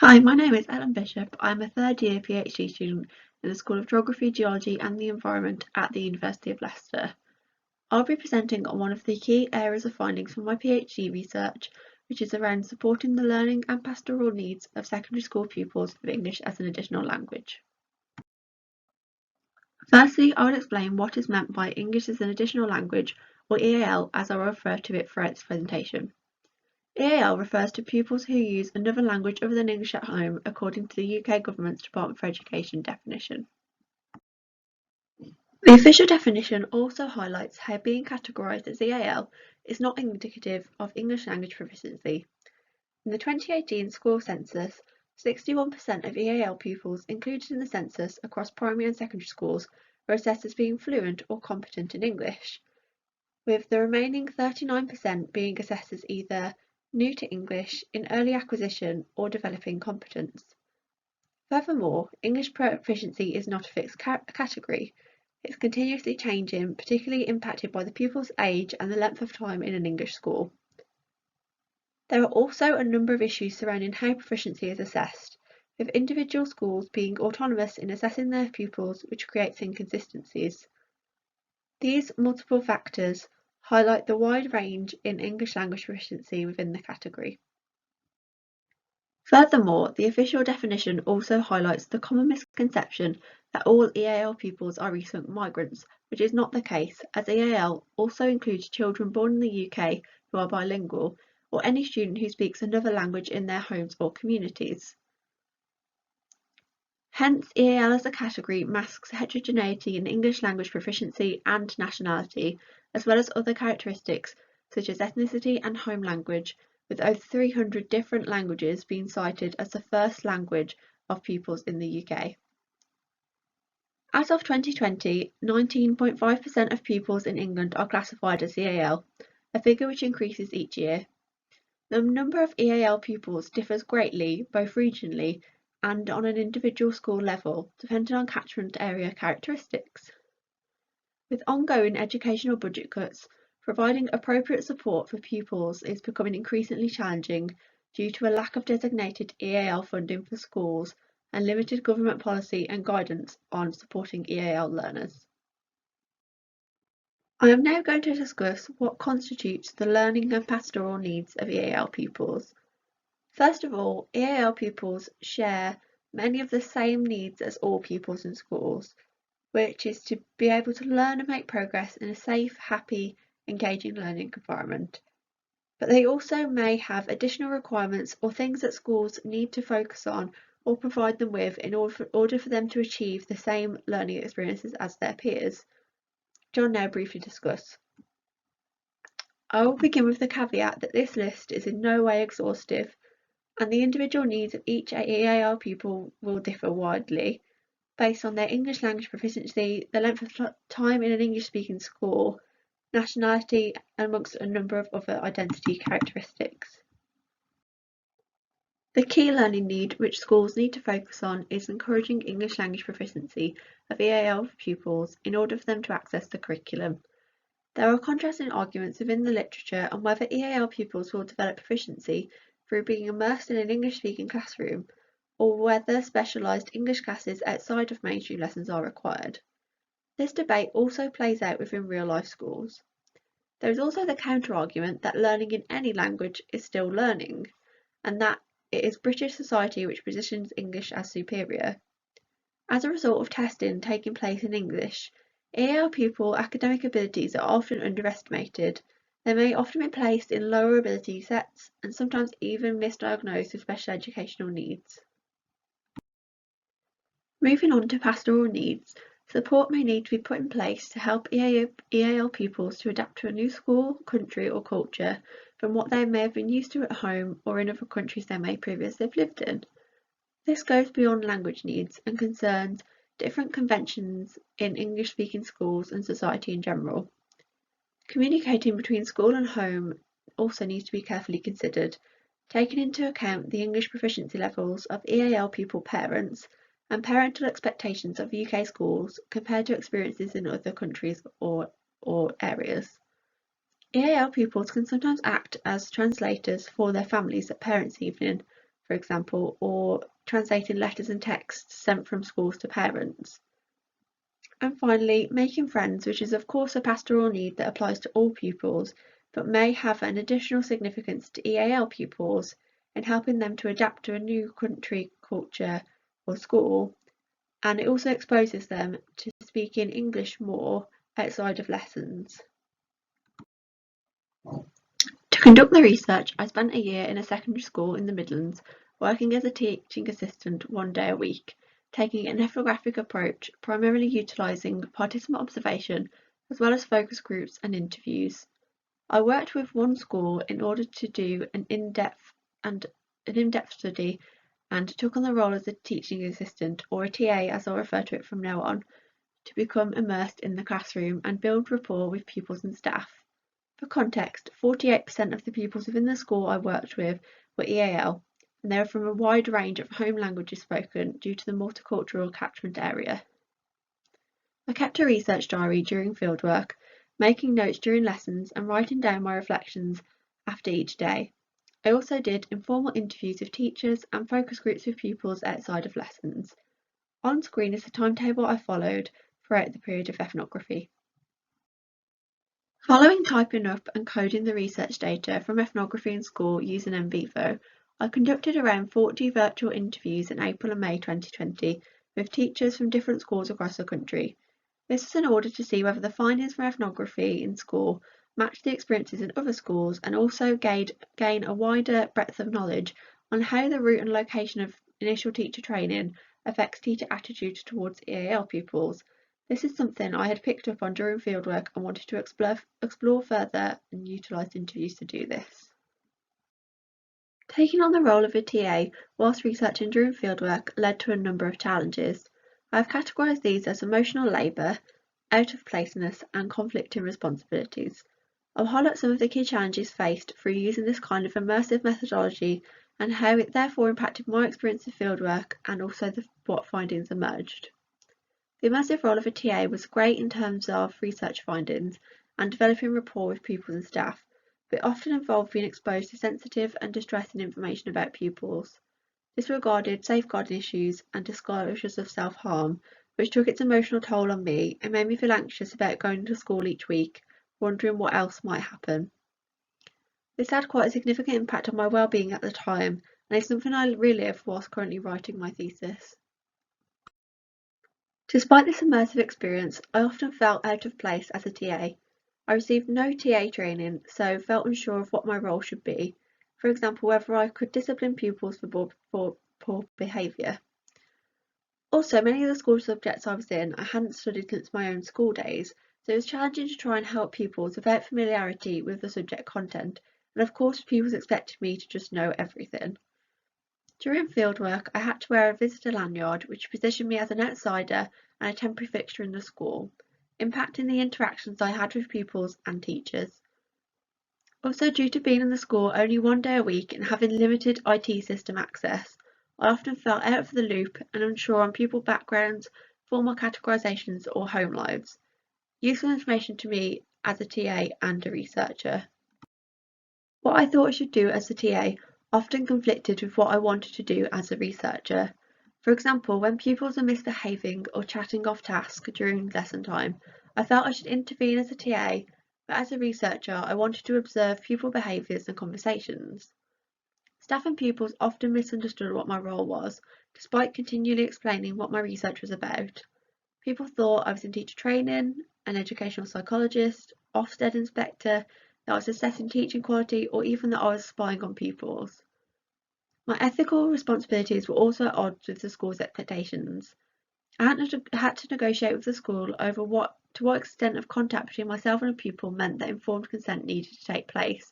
Hi, my name is Ellen Bishop. I'm a third year PhD student in the School of Geography, Geology and the Environment at the University of Leicester. I'll be presenting on one of the key areas of findings from my PhD research, which is around supporting the learning and pastoral needs of secondary school pupils of English as an additional language. Firstly, I will explain what is meant by English as an additional language, or EAL, as I will refer to it throughout this presentation. EAL refers to pupils who use another language other than English at home, according to the UK Government's Department for Education definition. The official definition also highlights how being categorised as EAL is not indicative of English language proficiency. In the 2018 school census, 61% of EAL pupils included in the census across primary and secondary schools were assessed as being fluent or competent in English, with the remaining 39% being assessed as either new to English, in early acquisition, or developing competence. Furthermore, English proficiency is not a fixed category. It's continuously changing, particularly impacted by the pupil's age and the length of time in an English school. There are also a number of issues surrounding how proficiency is assessed, with individual schools being autonomous in assessing their pupils, which creates inconsistencies. These multiple factors highlight the wide range in English language proficiency within the category. Furthermore, the official definition also highlights the common misconception that all EAL pupils are recent migrants, which is not the case, as EAL also includes children born in the UK who are bilingual, or any student who speaks another language in their homes or communities. Hence, EAL as a category masks heterogeneity in English language proficiency and nationality, as well as other characteristics such as ethnicity and home language, with over 300 different languages being cited as the first language of pupils in the UK. As of 2020, 19.5% of pupils in England are classified as EAL, a figure which increases each year. The number of EAL pupils differs greatly, both regionally and on an individual school level, depending on catchment area characteristics. With ongoing educational budget cuts, providing appropriate support for pupils is becoming increasingly challenging due to a lack of designated EAL funding for schools and limited government policy and guidance on supporting EAL learners. I am now going to discuss what constitutes the learning and pastoral needs of EAL pupils. First of all, EAL pupils share many of the same needs as all pupils in schools, which is to be able to learn and make progress in a safe, happy, engaging learning environment. But they also may have additional requirements or things that schools need to focus on or provide them with in order for them to achieve the same learning experiences as their peers, which I'll now briefly discuss. I will begin with the caveat that this list is in no way exhaustive, and the individual needs of each EAL pupil will differ widely based on their English language proficiency, the length of time in an English-speaking school, nationality, and amongst a number of other identity characteristics. The key learning need which schools need to focus on is encouraging English language proficiency of EAL pupils in order for them to access the curriculum. There are contrasting arguments within the literature on whether EAL pupils will develop proficiency through being immersed in an English-speaking classroom, or whether specialised English classes outside of mainstream lessons are required. This debate also plays out within real-life schools. There is also the counter-argument that learning in any language is still learning, and that it is British society which positions English as superior. As a result of testing taking place in English, EAL pupil academic abilities are often underestimated. They may often be placed in lower ability sets and sometimes even misdiagnosed with special educational needs. Moving on to pastoral needs, support may need to be put in place to help EAL pupils to adapt to a new school, country or culture from what they may have been used to at home or in other countries they may previously have lived in. This goes beyond language needs and concerns different conventions in English-speaking schools and society in general. Communicating between school and home also needs to be carefully considered, taking into account the English proficiency levels of EAL pupil parents and parental expectations of UK schools compared to experiences in other countries or areas. EAL pupils can sometimes act as translators for their families at parents' evening for example, or translating letters and texts sent from schools to parents. And finally, making friends, which is of course a pastoral need that applies to all pupils, but may have an additional significance to EAL pupils in helping them to adapt to a new country, culture, or school, and it also exposes them to speaking English more outside of lessons. To conduct the research, I spent a year in a secondary school in the Midlands, working as a teaching assistant 1 day a week, taking an ethnographic approach, primarily utilising participant observation as well as focus groups and interviews. I worked with one school in order to do an in-depth study and took on the role as a teaching assistant, or a TA as I'll refer to it from now on, to become immersed in the classroom and build rapport with pupils and staff. For context, 48% of the pupils within the school I worked with were EAL, and they were from a wide range of home languages spoken due to the multicultural catchment area. I kept a research diary during fieldwork, making notes during lessons and writing down my reflections after each day. I also did informal interviews with teachers and focus groups with pupils outside of lessons. On screen is the timetable I followed throughout the period of ethnography. Following typing up and coding the research data from ethnography in school using NVivo, I conducted around 40 virtual interviews in April and May 2020 with teachers from different schools across the country. This was in order to see whether the findings from ethnography in school matched the experiences in other schools and also gain a wider breadth of knowledge on how the route and location of initial teacher training affects teacher attitudes towards EAL pupils. This is something I had picked up on during fieldwork and wanted to explore further and utilised interviews to do this. Taking on the role of a TA whilst researching during fieldwork led to a number of challenges. I have categorised these as emotional labour, out of placeness and conflicting responsibilities. I'll highlight some of the key challenges faced through using this kind of immersive methodology and how it therefore impacted my experience of fieldwork and also what findings emerged. The immersive role of a TA was great in terms of research findings and developing rapport with pupils and staff, but often involved being exposed to sensitive and distressing information about pupils. This regarded safeguarding issues and disclosures of self-harm, which took its emotional toll on me and made me feel anxious about going to school each week, wondering what else might happen. This had quite a significant impact on my well-being at the time, and is something I relive whilst currently writing my thesis. Despite this immersive experience, I often felt out of place as a TA. I received no TA training, so felt unsure of what my role should be. For example, whether I could discipline pupils for poor behaviour. Also, many of the school subjects I was in I hadn't studied since my own school days, so it was challenging to try and help pupils without familiarity with the subject content, and of course pupils expected me to just know everything. During fieldwork, I had to wear a visitor lanyard, which positioned me as an outsider and a temporary fixture in the school, impacting the interactions I had with pupils and teachers. Also, due to being in the school only 1 day a week and having limited IT system access, I often felt out of the loop and unsure on pupil backgrounds, formal categorisations or home lives. Useful information to me as a TA and a researcher. What I thought I should do as a TA often conflicted with what I wanted to do as a researcher. For example, when pupils are misbehaving or chatting off task during lesson time, I felt I should intervene as a TA, but as a researcher I wanted to observe pupil behaviours and conversations. Staff and pupils often misunderstood what my role was, despite continually explaining what my research was about. People thought I was in teacher training, an educational psychologist, Ofsted inspector, that I was assessing teaching quality, or even that I was spying on pupils. My ethical responsibilities were also at odds with the school's expectations. I had to negotiate with the school over to what extent of contact between myself and a pupil meant that informed consent needed to take place.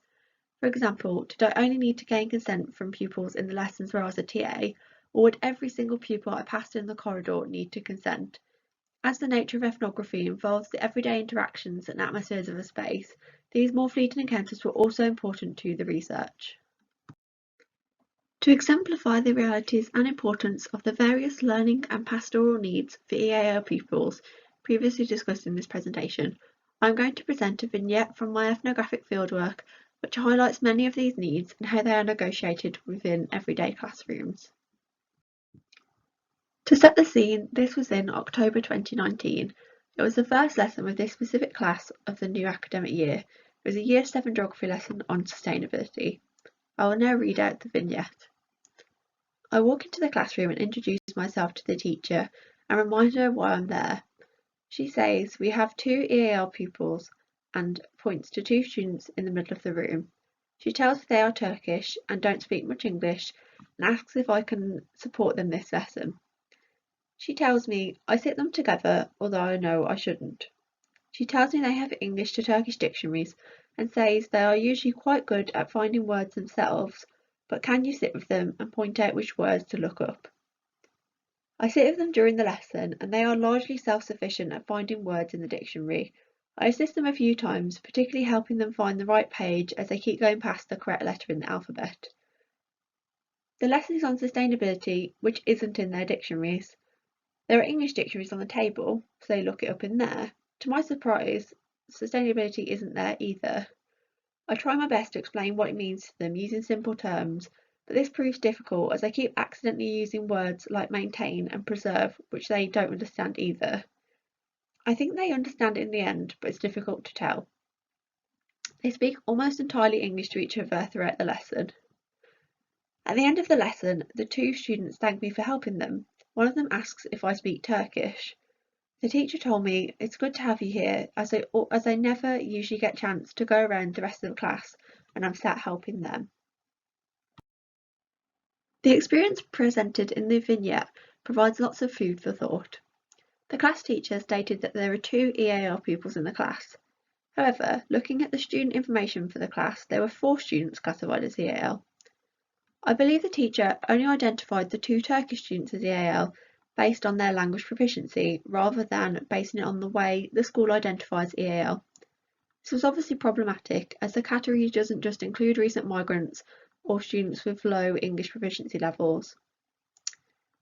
For example, did I only need to gain consent from pupils in the lessons where I was a TA, or would every single pupil I passed in the corridor need to consent? As the nature of ethnography involves the everyday interactions and atmospheres of a space, these more fleeting encounters were also important to the research. To exemplify the realities and importance of the various learning and pastoral needs for EAL pupils previously discussed in this presentation, I am going to present a vignette from my ethnographic fieldwork which highlights many of these needs and how they are negotiated within everyday classrooms. To set the scene, this was in October 2019. It was the first lesson with this specific class of the new academic year. It was a Year 7 geography lesson on sustainability. I will now read out the vignette. I walk into the classroom and introduce myself to the teacher and remind her why I'm there. She says we have 2 EAL pupils and points to 2 students in the middle of the room. She tells me they are Turkish and don't speak much English and asks if I can support them this lesson. She tells me I sit them together, although I know I shouldn't. She tells me they have English to Turkish dictionaries and says they are usually quite good at finding words themselves, but can you sit with them and point out which words to look up? I sit with them during the lesson and they are largely self-sufficient at finding words in the dictionary. I assist them a few times, particularly helping them find the right page as they keep going past the correct letter in the alphabet. The lesson is on sustainability, which isn't in their dictionaries. There are English dictionaries on the table, so they look it up in there. To my surprise, sustainability isn't there either. I try my best to explain what it means to them using simple terms, but this proves difficult as I keep accidentally using words like maintain and preserve, which they don't understand either. I think they understand it in the end, but it's difficult to tell. They speak almost entirely English to each other throughout the lesson. At the end of the lesson, the 2 students thank me for helping them. One of them asks if I speak Turkish. The teacher told me it's good to have you here as I never usually get a chance to go around the rest of the class and I'm sat helping them. The experience presented in the vignette provides lots of food for thought. The class teacher stated that there are 2 EAL pupils in the class. However, looking at the student information for the class, there were 4 students classified as EAL. I believe the teacher only identified the 2 Turkish students as EAL based on their language proficiency rather than basing it on the way the school identifies EAL. This was obviously problematic as the category doesn't just include recent migrants or students with low English proficiency levels.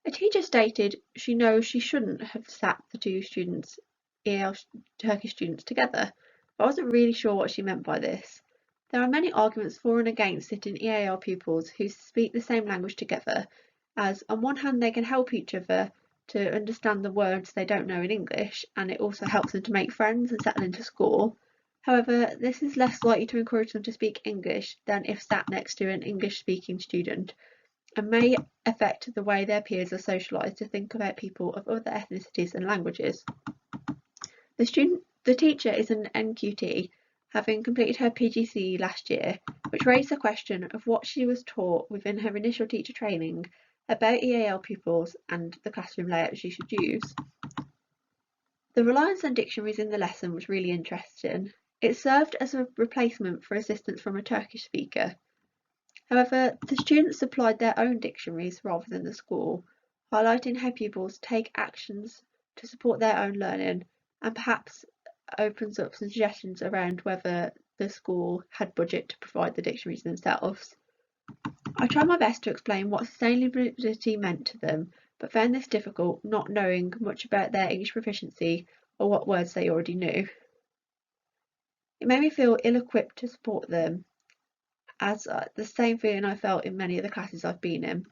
A teacher stated she knows she shouldn't have sat the 2 students, EAL Turkish students together, but I wasn't really sure what she meant by this. There are many arguments for and against sitting EAL pupils who speak the same language together, as on one hand they can help each other to understand the words they don't know in English, and it also helps them to make friends and settle into school. However, this is less likely to encourage them to speak English than if sat next to an English-speaking student, and may affect the way their peers are socialised to think about people of other ethnicities and languages. The teacher is an NQT, having completed her PGCE last year, which raised the question of what she was taught within her initial teacher training about EAL pupils and the classroom layout she should use. The reliance on dictionaries in the lesson was really interesting. It served as a replacement for assistance from a Turkish speaker. However, the students supplied their own dictionaries rather than the school, highlighting how pupils take actions to support their own learning and perhaps opens up some suggestions around whether the school had budget to provide the dictionaries themselves. I tried my best to explain what sustainability meant to them, but found this difficult, not knowing much about their English proficiency or what words they already knew. It made me feel ill-equipped to support them, as the same feeling I felt in many of the classes I've been in.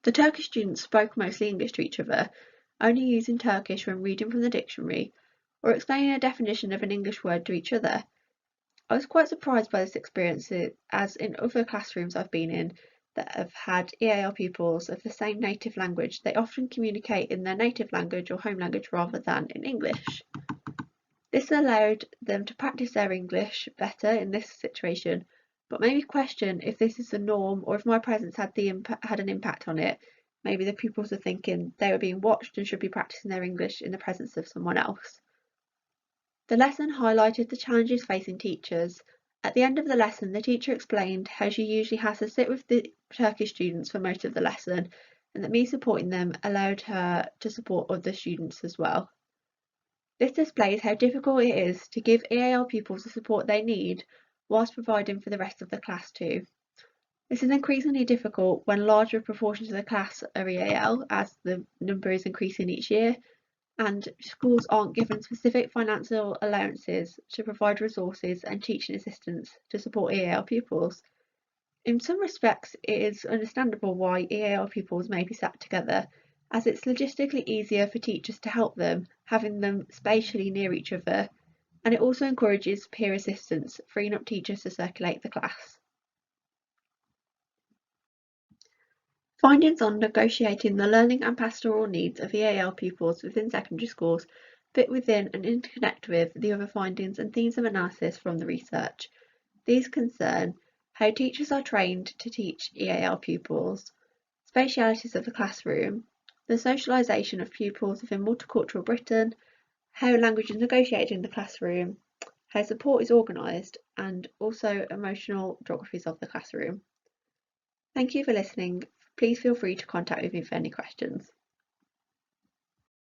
The Turkish students spoke mostly English to each other, only using Turkish when reading from the dictionary or explaining a definition of an English word to each other. I was quite surprised by this experience, as in other classrooms I've been in that have had EAL pupils of the same native language, they often communicate in their native language or home language rather than in English. This allowed them to practice their English better in this situation, but made me question if this is the norm or if my presence had an impact on it. Maybe the pupils were thinking they were being watched and should be practicing their English in the presence of someone else. The lesson highlighted the challenges facing teachers. At the end of the lesson, the teacher explained how she usually has to sit with the Turkish students for most of the lesson, and that me supporting them allowed her to support other students as well. This displays how difficult it is to give EAL pupils the support they need whilst providing for the rest of the class too. This is increasingly difficult when larger proportions of the class are EAL, as the number is increasing each year, and schools aren't given specific financial allowances to provide resources and teaching assistance to support EAL pupils. In some respects, it is understandable why EAL pupils may be sat together, as it's logistically easier for teachers to help them, having them spatially near each other, and it also encourages peer assistance, freeing up teachers to circulate the class. Findings on negotiating the learning and pastoral needs of EAL pupils within secondary schools fit within and interconnect with the other findings and themes of analysis from the research. These concern how teachers are trained to teach EAL pupils, spatialities of the classroom, the socialisation of pupils within multicultural Britain, how language is negotiated in the classroom, how support is organised, and also emotional geographies of the classroom. Thank you for listening. Please feel free to contact me with any questions.